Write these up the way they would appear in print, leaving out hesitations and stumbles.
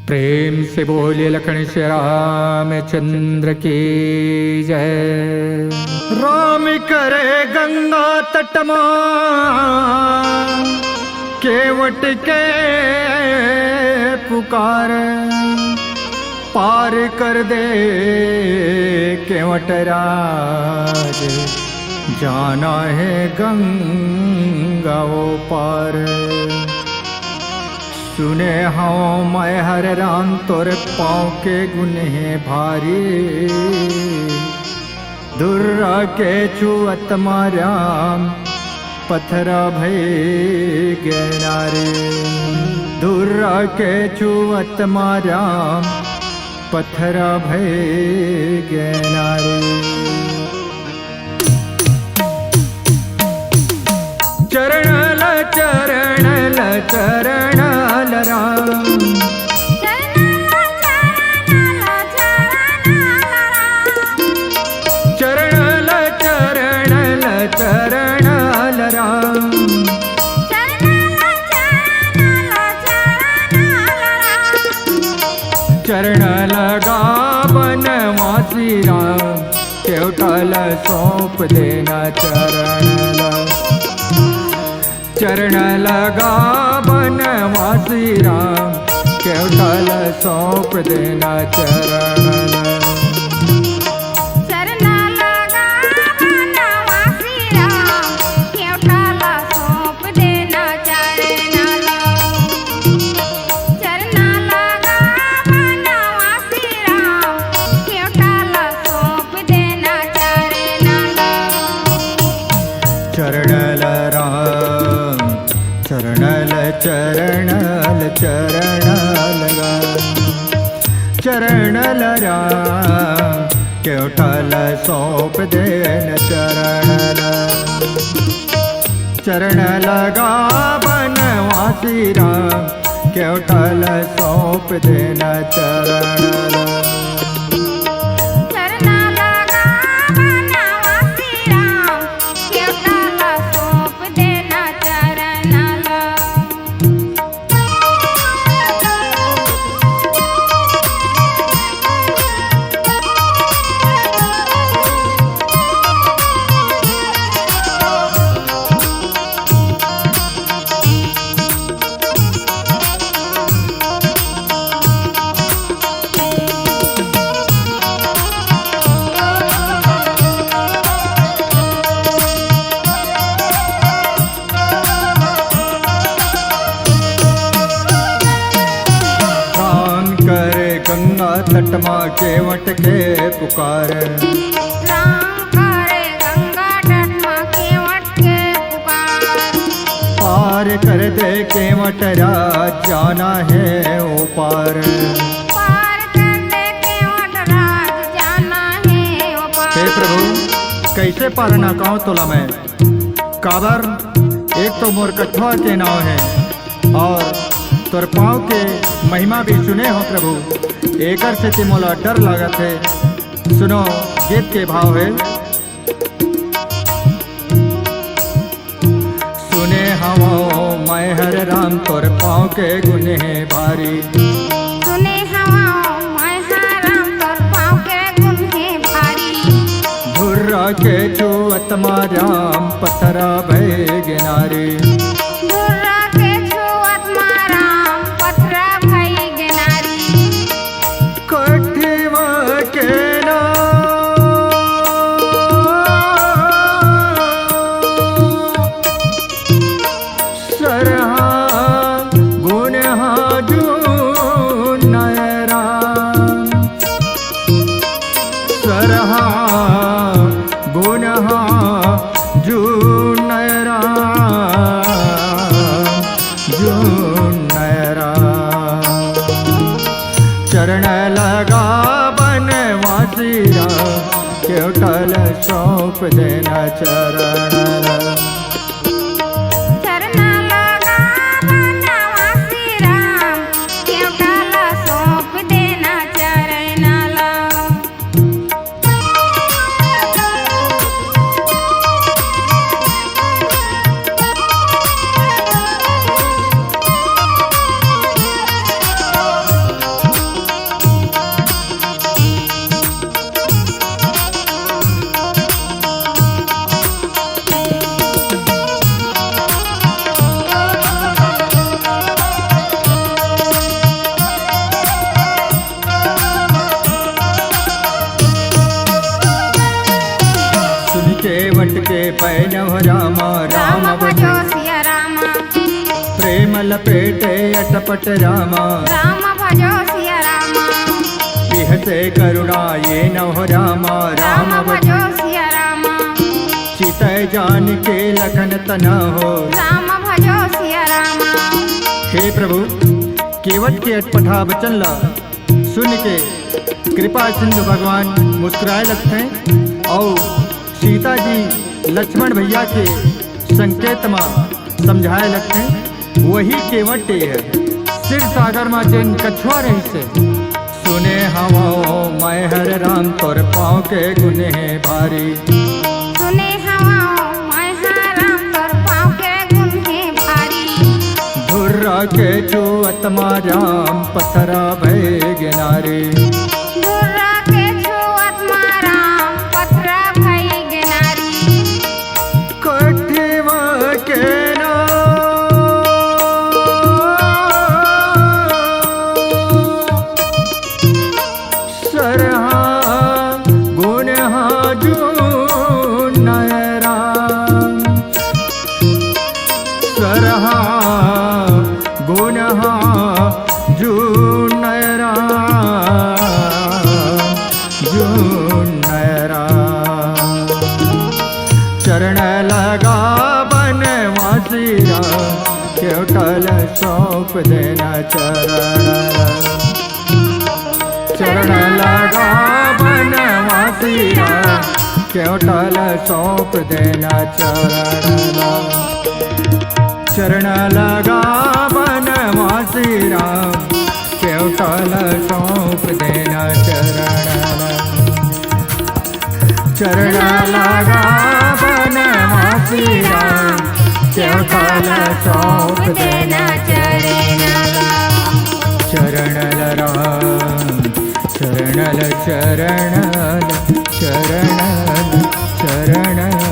प्रेम से बोले लखन श्री रामचंद्र की जय। राम करे गंगा तटमा केवट के पुकार, पार कर दे केवट राज, जाना है गंगा वो पार। सुने हाँ मैं हर राम तोर पाँव के गुने भारी, दुर्रा के छुअत माराम पत्थरा भय गिनारे। दुर्रा के छुअत माराम पत्थरा भय गिनारे। चरणल चरणल चरणल राम, चरणल चरणल चरणल राम, चरण लगा बनवासी राम, केवटल सौंप देना चरण। चरण लगा बनवासी राम, केवटल सौंप देना चरण। चरणल राम चरणल चरणल चरणल राम, चरणल राम केवटल सौंप देन चरणल। चरण लगा बनवासी राम, केवटल सौंप देन चरणल। गंगा तटमा केवट के पुकार, राम करे गंगा तटमा केवट के पुकार। पार कर दे केवट राज, जाना है ओ पार। पार कर दे केवट राज, जाना है ओ पार। हे प्रभु कैसे पार ना कहूँ तोला मैं, काबर एक तो मोर कठवा के नाव है और तोर पाँव के महिमा भी सुने हो प्रभु, एकर से ते मोला डर लागत है। सुनो गीत के भाव है। सुने हवो मैं हर राम तोर पाँव के गुने भारी, सुने हवा मैं हर राम तोर पाँव के गुने भारी। धुर्रा के छुअत माराम पत्थरा भय गिनारे। धुर्रा के छुअत माराम पत्थरा भय गिनारी। कठिवा के सरहा गुनहा जून राम, सरहा गुनहा जून राम, जून राम। चरण लगा बनवासी राम, केवटल सौंप देना चरण। कपट रामा, राम भजो सिया रामा, बिहसे करुणा ये नव रामा, राम भजो सिया रामा, चितय जान के लखन तना हो। राम भजो सिया रामा। हे प्रभु, केवट के अटपटा वचन ला सुन के कृपा सिंधु भगवान मुस्कुराए लगते हैं और सीता जी लक्ष्मण भैया के संकेत में समझाए लगते हैं। वही केवट है सिर सागर में जिन कछुआ रही से सुने हवा मैं हर राम तोर पाँव के गुने भारी। सुने हवा मैं राम तोर पाँव के गुने भारी। धुर्रा के छुअत राम पथरा भय गिनारी। धुर्रा के छुअत राम पथरा भय गिनारी। कठिव के ना सरहा गुण हाजू नयरा। सरहा गुण हाजू नयरा, जू नयरा। चरण लगा बनवासी केवटल सौंप देना चरण। चरण लगा बनवासी केवटल सौंप देना चरण। चरण लगा बनवासी केवटल सौंप देना चरण। चरण लगा बनवासी केवटल सौंप देना चरण। चरणल राम, चरणल चरणल चरणल चरणल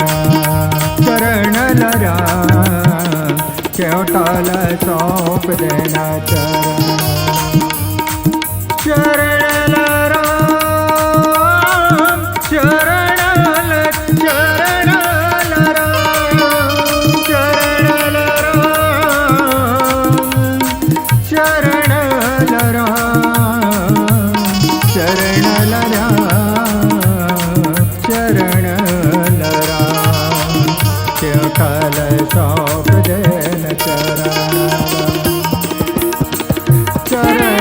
राम। चरणल राम केवटल सौंप देना चरण। चरणल राम, चरणल चरणल राम। चरणल राम, चरणल राम। चरणल राम, चरणल राम केवटल सौंप देन चरण। चरण